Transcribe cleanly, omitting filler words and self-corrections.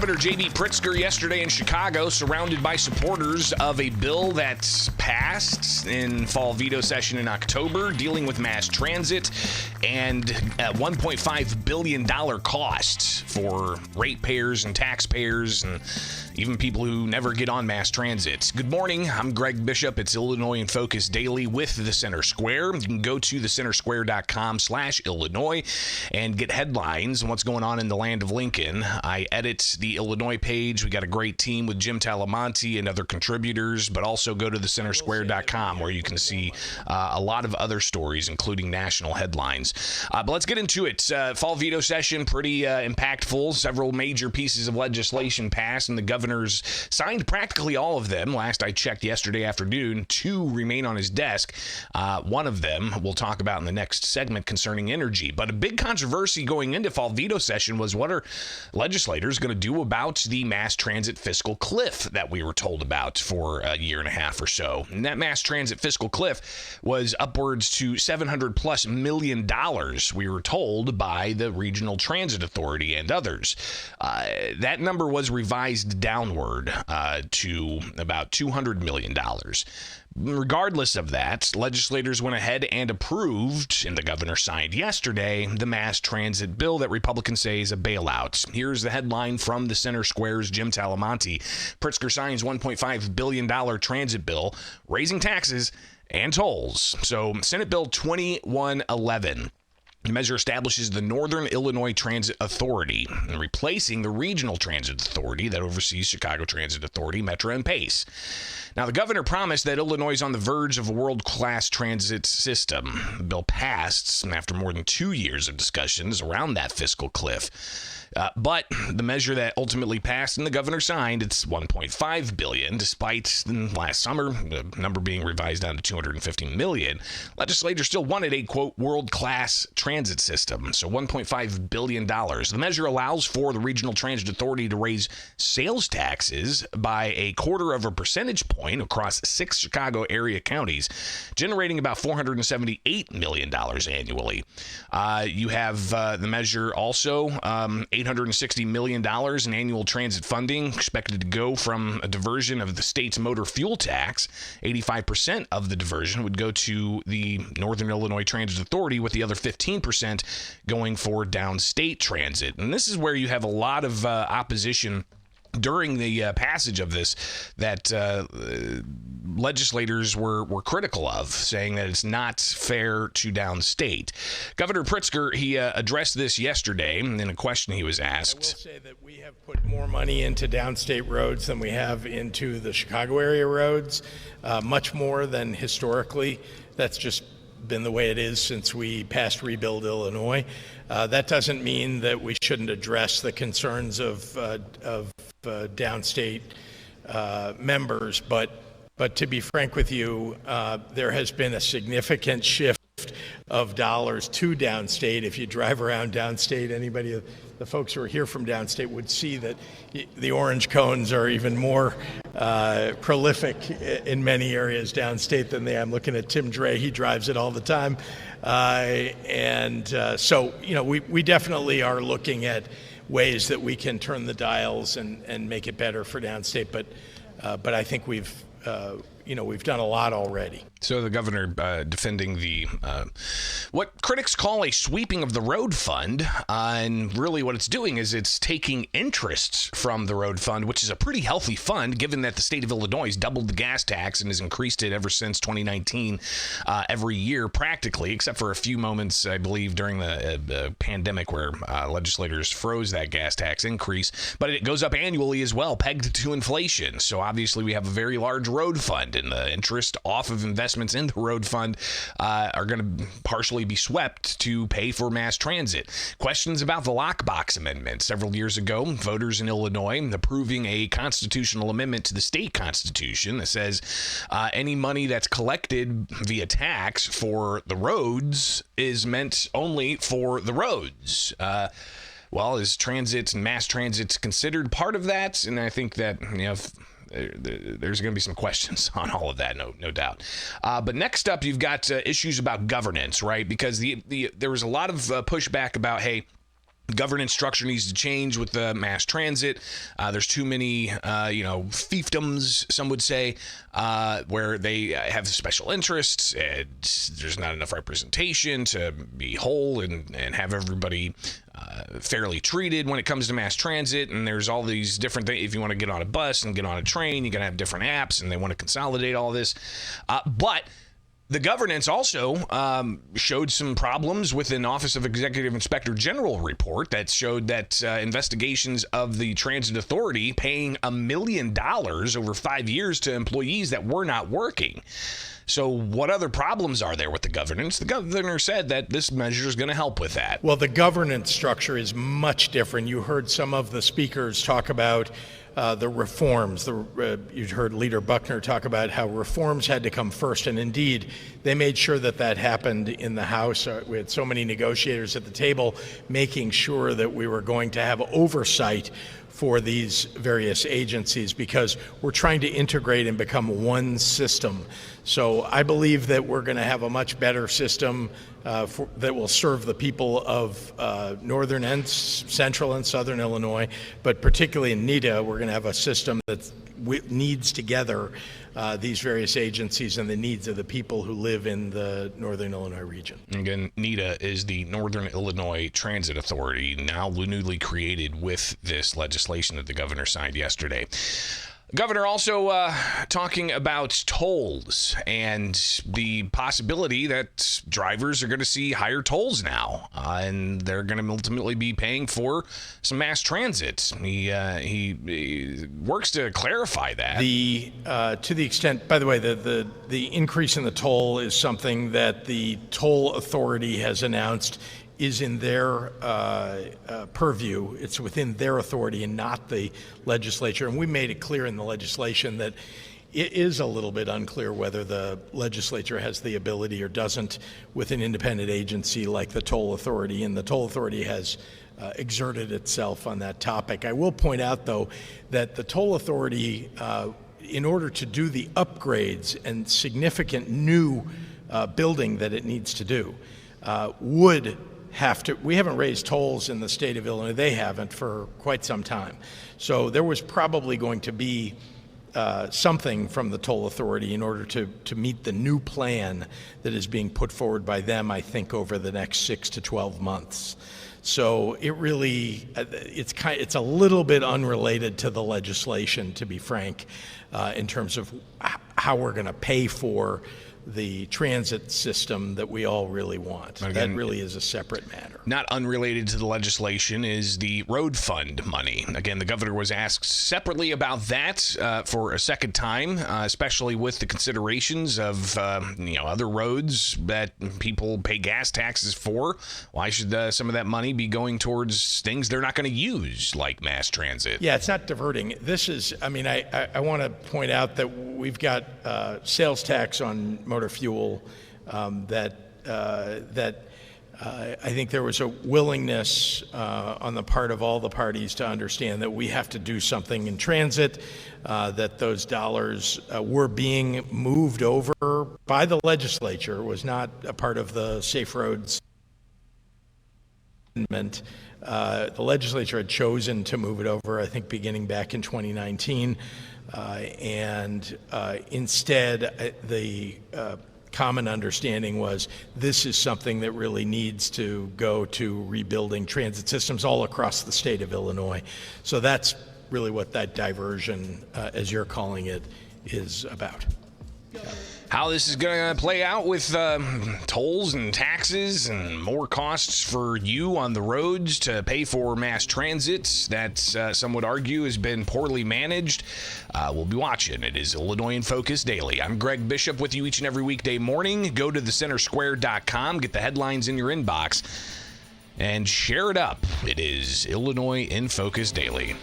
Governor J.B. Pritzker yesterday in Chicago, surrounded by supporters of a bill that's passed in fall veto session in October, dealing with mass transit and a $1.5 billion cost for ratepayers and taxpayers and even people who never get on mass transit. Good morning. I'm Greg Bishop. It's Illinois in Focus Daily with the Center Square. You can go to thecentersquare.com/Illinois and get headlines on what's going on in the land of Lincoln. I edit the Illinois page. We got a great team with Jim Talamonte and other contributors, but also go to thecentersquare.com where you can see a lot of other stories, including national headlines. But let's get into it. Fall veto session, pretty impactful. Several major pieces of legislation passed, and the governor's signed practically all of them. Last I checked yesterday afternoon, 2 remain on his desk. One of them we'll talk about in the next segment concerning energy. But a big controversy going into fall veto session was, what are legislators going to do about the mass transit fiscal cliff that we were told about for a year and a half or so? And that mass transit fiscal cliff was upwards to $700+ million, we were told, by the Regional Transit Authority and others. That number was revised downward to about $200 million. Regardless of that, legislators went ahead and approved, and the governor signed yesterday, the mass transit bill that Republicans say is a bailout. Here's the headline from the Center Square's Jim Talamonte. Pritzker signs $1.5 billion transit bill, raising taxes and tolls. So, Senate Bill 2111. The measure establishes the Northern Illinois Transit Authority, replacing the Regional Transit Authority that oversees Chicago Transit Authority, Metro, and Pace. Now, the governor promised that Illinois is on the verge of a world-class transit system. The bill passed after more than 2 years of discussions around that fiscal cliff. But the measure that ultimately passed and the governor signed, it's $1.5 billion, despite last summer, the number being revised down to $250 million. Legislators still wanted a, quote, world-class transit system, so $1.5 billion. The measure allows for the Regional Transit Authority to raise sales taxes by 0.25 percentage point across 6 Chicago area counties, generating about $478 million annually. You have the measure also, $860 million in annual transit funding expected to go from a diversion of the state's motor fuel tax. 85% of the diversion would go to the Northern Illinois Transit Authority, with the other 15% going for downstate transit. And this is where you have a lot of opposition during the passage of this that legislators were critical of, saying that it's not fair to downstate. Governor Pritzker, he addressed this yesterday in a question he was asked. I will say that we have put more money into downstate roads than we have into the Chicago area roads, much more than historically. That's just been the way it is since we passed Rebuild Illinois. That doesn't mean that we shouldn't address the concerns of downstate members, but to be frank with you, there has been a significant shift of dollars to downstate. If you drive around downstate, anybody, the folks who are here from downstate would see that the orange cones are even more prolific in many areas downstate than they are. I'm looking at Tim Dre, he drives it all the time. So, you know, we definitely are looking at ways that we can turn the dials and make it better for downstate, but I think we've done a lot already. So the governor defending the what critics call a sweeping of the road fund, and really what it's doing is it's taking interests from the road fund, which is a pretty healthy fund, given that the state of Illinois has doubled the gas tax and has increased it ever since 2019 every year practically, except for a few moments, I believe, during the pandemic where legislators froze that gas tax increase. But it goes up annually as well, pegged to inflation. So obviously we have a very large road fund, and the interest off of investments in the road fund are going to partially be swept to pay for mass transit. Questions about the lockbox amendment. Several years ago, voters in Illinois approving a constitutional amendment to the state constitution that says any money that's collected via tax for the roads is meant only for the roads. Well, is transit and mass transit considered part of that? And I think that, there's going to be some questions on all of that, no doubt. But next up, you've got issues about governance, right? Because there was a lot of pushback about, hey, Governance structure needs to change with the mass transit. There's too many, fiefdoms, some would say, where they have special interests. And there's not enough representation to be whole and have everybody fairly treated when it comes to mass transit. And there's all these different things. If you want to get on a bus and get on a train, you're going to have different apps, and they want to consolidate all this. But the governance also showed some problems with an Office of Executive Inspector General report that showed that investigations of the Transit Authority paying $1 million over 5 years to employees that were not working. So what other problems are there with the governance? The governor said that this measure is going to help with that. Well, the governance structure is much different. You heard some of the speakers talk about the reforms. You heard Leader Buckner talk about how reforms had to come first, and indeed, they made sure that that happened in the House. We had so many negotiators at the table making sure that we were going to have oversight for these various agencies, because we're trying to integrate and become one system. So I believe that we're going to have a much better system that will serve the people of northern and central and southern Illinois, but particularly in NEDA, we're going to have a system that needs together these various agencies and the needs of the people who live in the northern Illinois region. Again, NEDA is the Northern Illinois Transit Authority, now newly created with this legislation that the governor signed yesterday. Governor also talking about tolls and the possibility that drivers are going to see higher tolls now, and they're going to ultimately be paying for some mass transit. He works to clarify that. To the extent, by the way, the increase in the toll is something that the toll authority has announced is in their purview. It's within their authority and not the legislature. And we made it clear in the legislation that it is a little bit unclear whether the legislature has the ability or doesn't with an independent agency like the toll authority. And the toll authority has exerted itself on that topic. I will point out, though, that the toll authority, in order to do the upgrades and significant new building that it needs to do, would have to. We haven't raised tolls in the state of Illinois. They haven't for quite some time. So there was probably going to be something from the toll authority in order to meet the new plan that is being put forward by them, I think, over the next 6 to 12 months. So it really, it's a little bit unrelated to the legislation, to be frank, in terms of how we're going to pay for the transit system that we all really want. Again, that really is a separate matter. Not unrelated to the legislation is the road fund money. Again, the governor was asked separately about that for a second time, especially with the considerations of other roads that people pay gas taxes for. Why should some of that money be going towards things they're not going to use, like mass transit? Yeah, it's not diverting. This is, I want to point out that we've got sales tax on motor fuel that I think there was a willingness on the part of all the parties to understand that we have to do something in transit, that those dollars were being moved over by the legislature. It was not a part of the Safe Roads Amendment. The legislature had chosen to move it over, I think, beginning back in 2019. And instead, the common understanding was this is something that really needs to go to rebuilding transit systems all across the state of Illinois. So that's really what that diversion, as you're calling it, is about. How this is going to play out with tolls and taxes and more costs for you on the roads to pay for mass transit that some would argue has been poorly managed. We'll be watching. It is Illinois in Focus Daily. I'm Greg Bishop with you each and every weekday morning. Go to thecentersquare.com, get the headlines in your inbox, and share it up. It is Illinois in Focus Daily.